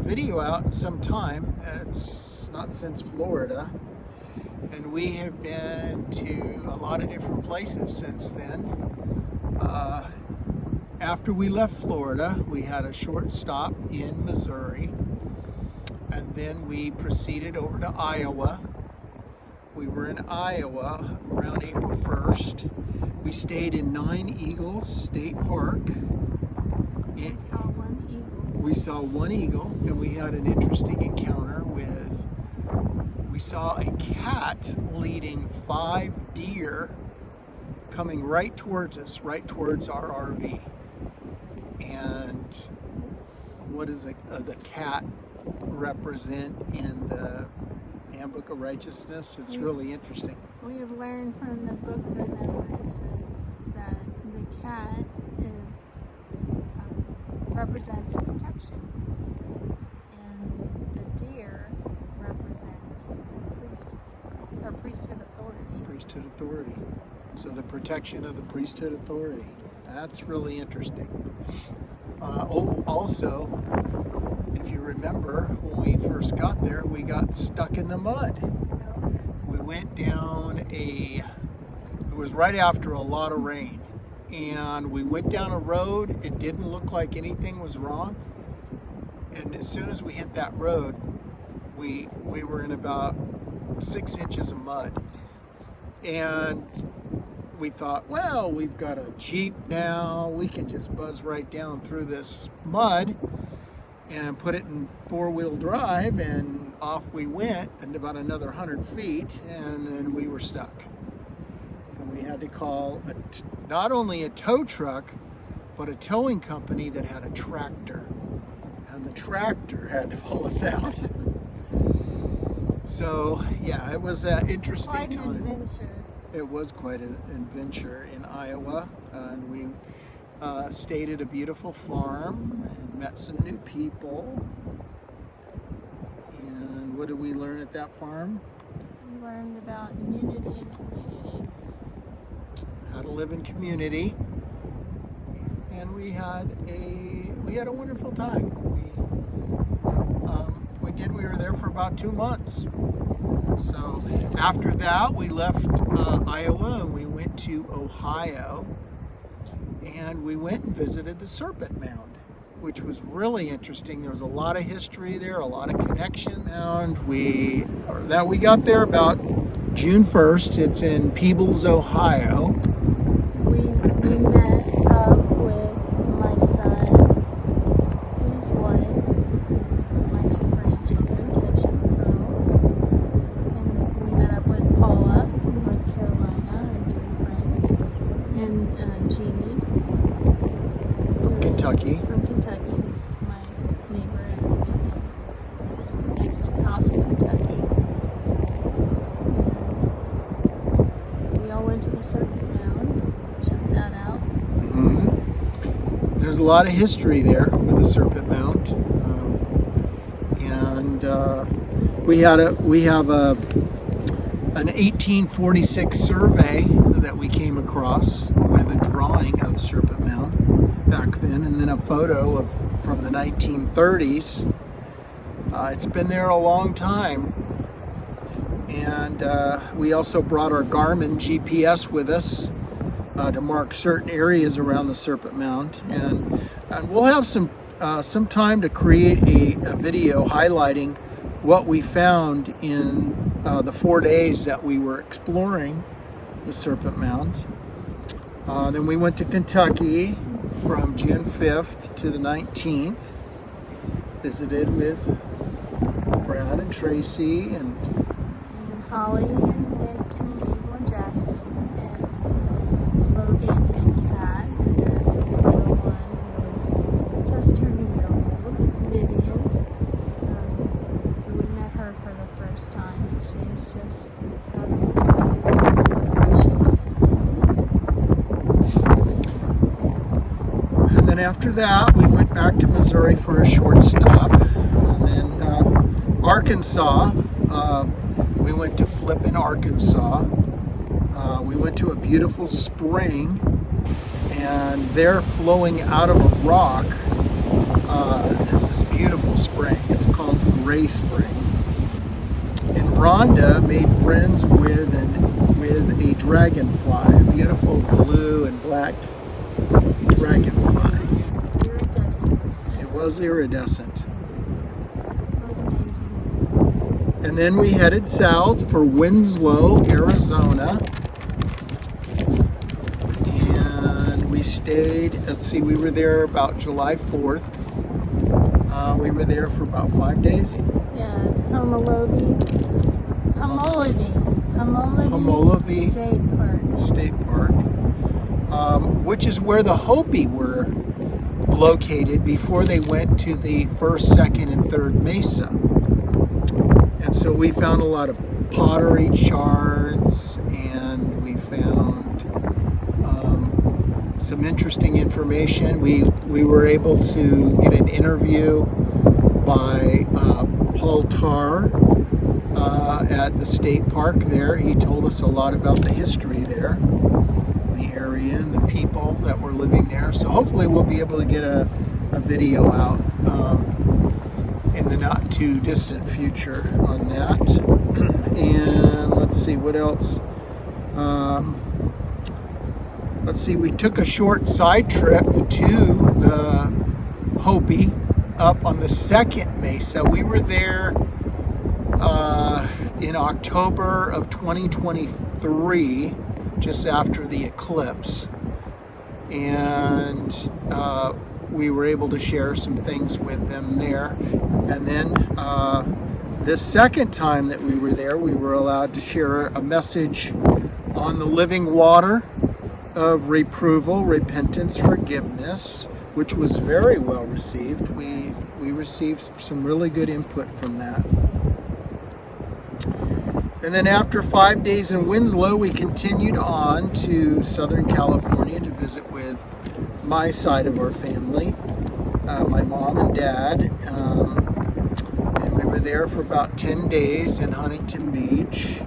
video out in some time. It's not since Florida. And we have been to a lot of different places since then. After we left Florida, we had a short stop in Missouri. And then we proceeded over to Iowa. We were in Iowa around April 1st. We stayed in Nine Eagles State Park. We saw one eagle. We saw one eagle, and we had an interesting encounter we saw a cat leading 5 deer coming right towards us, right towards our RV. And what does the cat represent in the Handbook of Righteousness? It's really interesting. We have learned from the Book of Remembrances that the cat represents protection, and the deer represents priesthood authority. Priesthood authority. So the protection of the priesthood authority. That's really interesting. Also, if you remember, when we first got there, we got stuck in the mud. We went down it was right after a lot of rain. And we went down a road. It didn't look like anything was wrong. And as soon as we hit that road, we were in about 6 inches of mud. And we thought, well, we've got a Jeep now. We can just buzz right down through this mud and put it in 4-wheel drive. And off we went, and about another 100 feet, and then we were stuck. We had to call not only a tow truck, but a towing company that had a tractor. And the tractor had to pull us out. So, yeah, it was an interesting Quite time. an adventure. It was quite an adventure in Iowa. And we stayed at a beautiful farm and met some new people. And what did we learn at that farm? We learned about unity and community. How to live in community, and we had a wonderful time. We were there for about 2 months. So after that, we left Iowa and we went to Ohio, and we went and visited the Serpent Mound, which was really interesting. There was a lot of history there, a lot of connections. And we got there about June 1st. It's in Peebles, Ohio. We met up with my son and his wife, my 2 grandchildren, Ketchup and Pearl, and we met up with Paula from North Carolina, our dear friend, and Jeannie From Kentucky. From Kentucky, who's my neighbor in next house in Kentucky. And we all went to the Serpent Mound. Check that out. Mm-hmm. There's a lot of history there with the Serpent Mound, and we have an 1846 survey that we came across with a drawing of the Serpent Mound back then, and then a photo from the 1930s. It's been there a long time. And we also brought our Garmin GPS with us to mark certain areas around the Serpent Mound. And we'll have some time to create a video highlighting what we found in the 4 days that we were exploring the Serpent Mound. Then we went to Kentucky from June 5th to the 19th. Visited with Brad and Tracy and Holly and Nick and Mabel and Jackson and Logan and Kat and their little one who was just turning year old, Vivian. So we met her for the first time, and she is just absolutely precious. And then after that, we went back to Missouri for a short stop. And then Arkansas, we went to Flippin, Arkansas. We went to a beautiful spring, and there flowing out of a rock is this beautiful spring. It's Spray Spring. And Rhonda made friends with a dragonfly, a beautiful blue and black dragonfly. Iridescent. It was iridescent. It was amazing. And then we headed south for Winslow, Arizona. And we stayed, we were there about July 4th. We were there for about 5 days. Yeah, Homolovi State Park, which is where the Hopi were located before they went to the first, second, and third mesa. And so we found a lot of pottery shards, and we found some interesting information. We were able to get an interview by Paul Tarr at the state park there. He told us a lot about the history there, the area, and the people that were living there. So hopefully we'll be able to get a video out in the not too distant future on that. And let's see what else. We took a short side trip to the Hopi up on the second mesa. We were there in October of 2023, just after the eclipse. And we were able to share some things with them there. And then this second time that we were there, we were allowed to share a message on the living water of reproval, repentance, forgiveness, which was very well received. We received some really good input from that. And then after 5 days in Winslow, we continued on to Southern California to visit with my side of our family, my mom and dad. And we were there for about 10 days in Huntington Beach.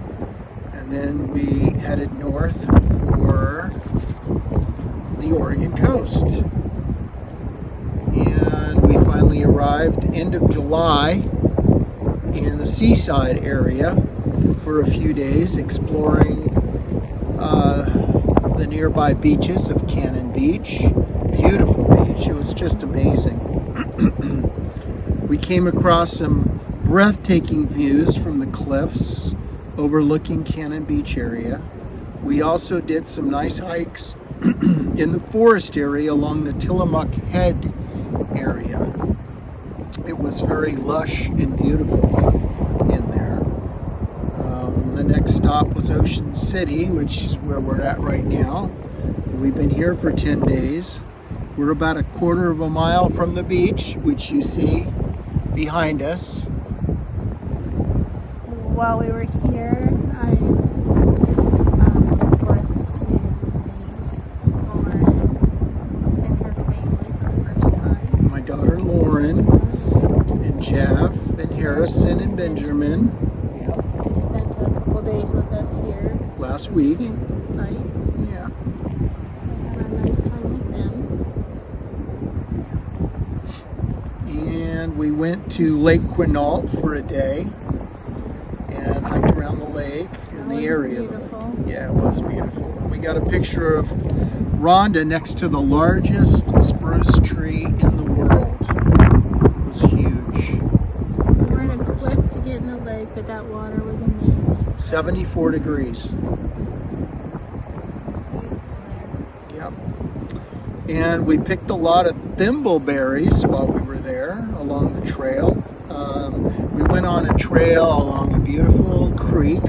And then we headed north for the Oregon coast. And we finally arrived end of July in the seaside area for a few days, exploring the nearby beaches of Cannon Beach. Beautiful beach. It was just amazing. We came across some breathtaking views from the cliffs overlooking Cannon Beach area. We also did some nice hikes in the forest area along the Tillamook Head area. It was very lush and beautiful in there. The next stop was Ocean City, which is where we're at right now. We've been here for 10 days. We're about a quarter of a mile from the beach, which you see behind us. While we were here, I was blessed to meet Lauren and her family for the first time. My daughter Lauren, and Jeff, and Harrison, and Benjamin. They spent a couple days with us here. Last week. Camp site. Yeah. We had a nice time with them. And we went to Lake Quinault for a day and hiked around the lake in the area. Beautiful. Yeah, it was beautiful. We got a picture of Rhonda next to the largest spruce tree in the world. It was huge. We weren't equipped to get in the lake, but that water was amazing. 74 degrees. It was beautiful there. Yep. And we picked a lot of thimbleberries while we were there along the trail. We went on a trail along a beautiful creek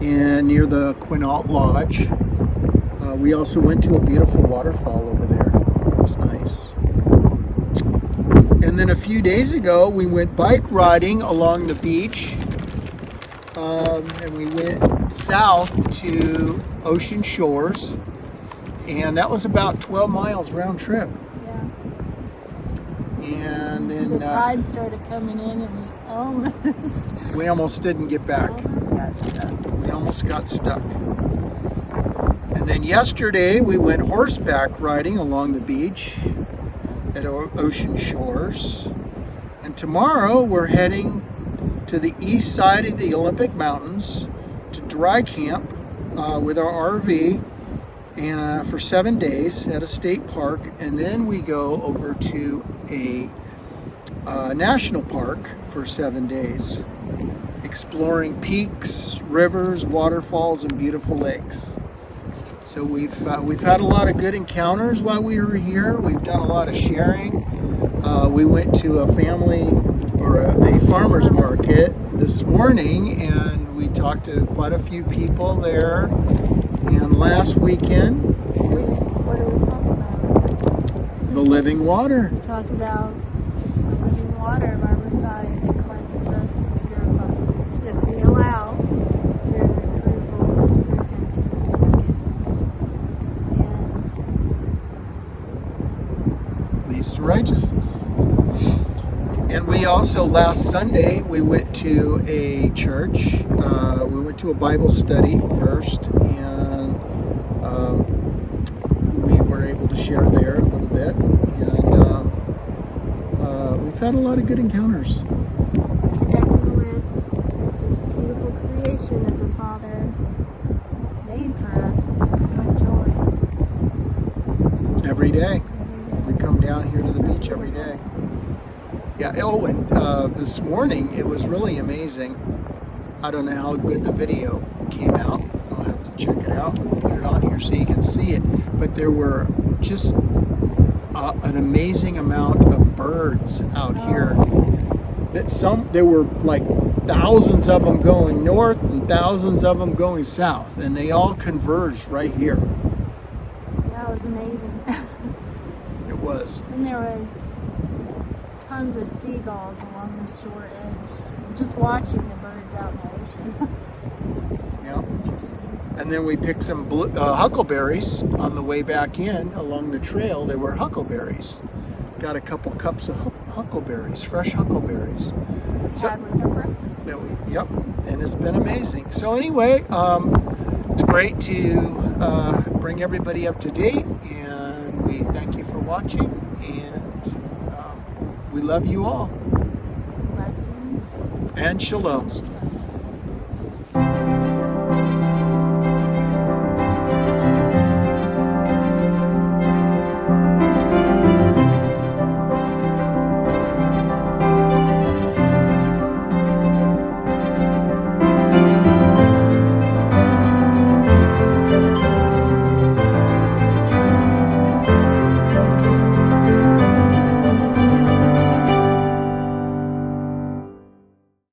and near the Quinault Lodge. We also went to a beautiful waterfall over there. It was nice. And then a few days ago, we went bike riding along the beach. And we went south to Ocean Shores. And that was about 12 miles round trip. Yeah. And then The tide started coming in and we almost didn't get back. We almost got stuck. And then yesterday we went horseback riding along the beach at Ocean Shores. And tomorrow we're heading to the east side of the Olympic Mountains to dry camp with our RV and for 7 days at a state park, and then we go over to a national park for 7 days, exploring peaks, rivers, waterfalls, and beautiful lakes. So we've had a lot of good encounters while we were here. We've done a lot of sharing. We went to a farmer's market this morning, and we talked to quite a few people there. And last weekend, What are we talking about? the living water. We talk about the living water of our Messiah that cleanses us and purifies us if we allow through approval, repentance, forgiveness, and Leads to righteousness. And we also, last Sunday, we went to a church. We went to a Bible study first, and we were able to share there a little bit. And we've had a lot of good encounters. connecting with this beautiful creation that the Father made for us to enjoy. Every day. We come Just down here to the so beach every day. Yeah, oh, and this morning it was really amazing. I don't know how good the video came out. I'll have to check it out and put it on here so you can see it. But there were just an amazing amount of birds out here. There were like thousands of them going north and thousands of them going south, and they all converged right here. That was amazing. It was. And there was tons of seagulls along the shore edge. Just watching the birds out in the ocean. That was interesting. And then we picked some huckleberries on the way back in along the trail. There were huckleberries. Got a couple cups of huckleberries, fresh huckleberries. Had with our breakfast. Yep, and it's been amazing. So anyway, it's great to bring everybody up to date, and we thank you for watching, and we love you all. Blessings. And shalom. Shalom.